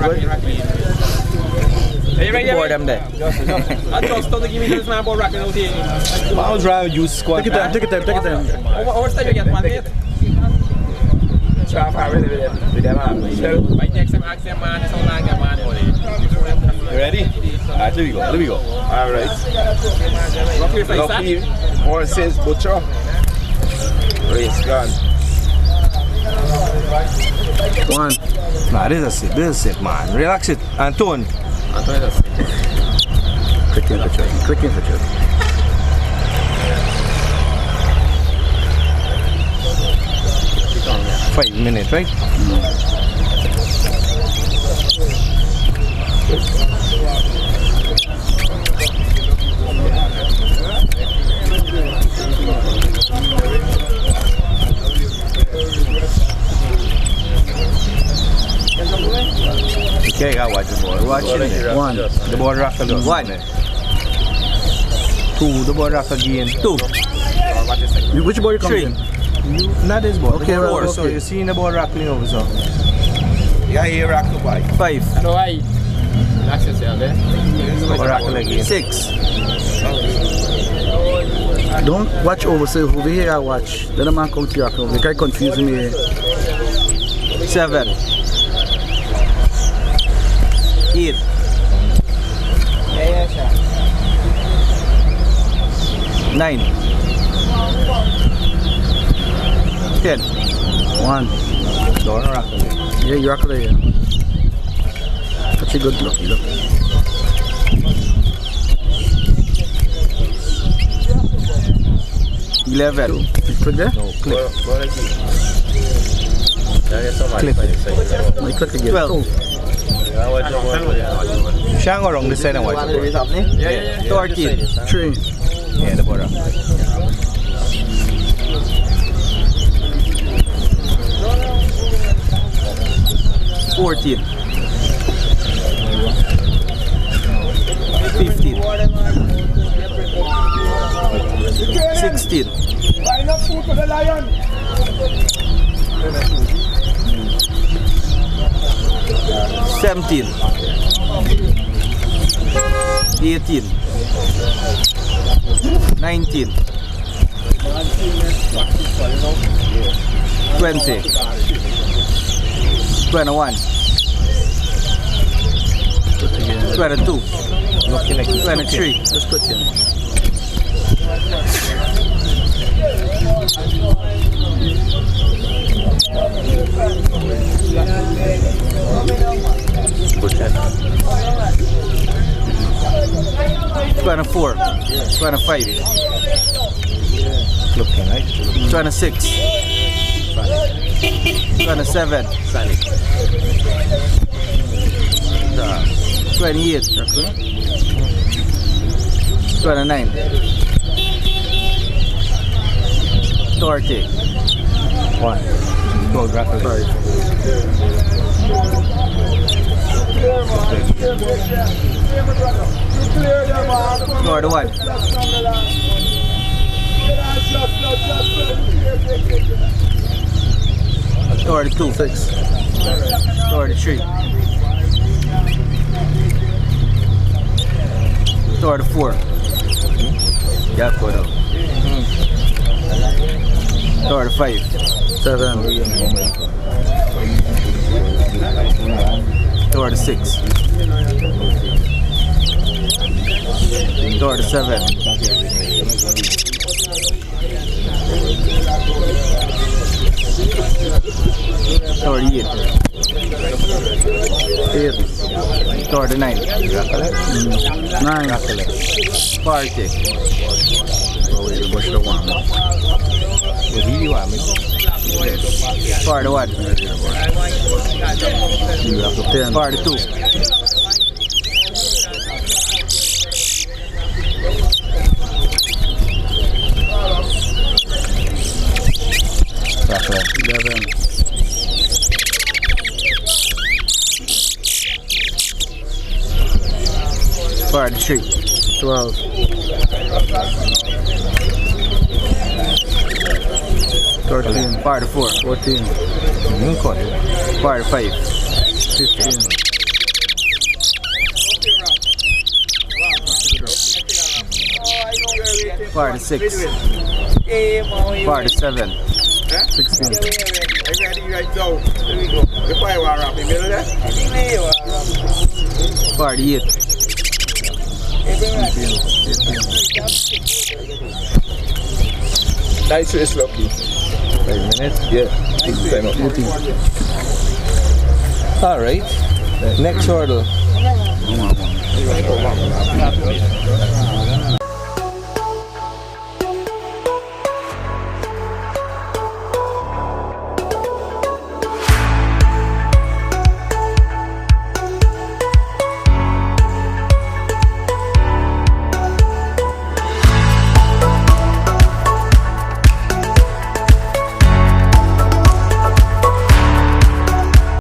Are you ready? Pour them there. I just don't give me this man about racking out here. I was trying to use squad. Take it time. How much time you get, man, mate? Try to with them man. By next time, ask them, man, how long that man is. You ready? Alright, here we go. Alright. Lucky Morrison's Butcher. Race gone. One. Nah, this is sick, man. Relax it. Anton. Click in for check. Five minutes, right? Okay, I watch the ball. Watch it. One. The ball rock again. One. Two. The ball rock again. Two. Which ball you coming Three. in? Not this ball. Okay, Four. right, So okay. you see the ball rattling over, so. Yeah, here rock the ball. Five. No, I. Relax yourself, eh? Ball rattling again. Six. Don't watch over, say over here I watch. Then the man come to you, they can confuse me. Seven. Eight. Nine. 10. One. Don't rock again. Yeah, you rock there. That's a good luck. 11. Click there? No, click. Click. I click again. 12. Shang or wrong this side and watch the board. Yeah. 13. 3. Yeah, the board. 14. 15. 16. Line up food for the lion. 17. 18. 19. 20. 21. 22. 23. Let's put in. Good shot. 24. 25. Looking right. 26. 27. 28. 29. 30. 1. Go, grab it. 41. 42. 6. 43. 34. Yeah, go down. 35. 7. 36. 37. 38. 8. 39. 9. 40. Push the one. 41. 10. 42. 11. 43. 12. 13. 44. 14. 45. 15. 46. Hey, man, 47. Eh? 16. I'm ready right now. There we go. The fire war up in the middle there. 48. 18. Nice is lucky. 5 minutes? Yeah. Time up. 18. Alright. Next hurdle.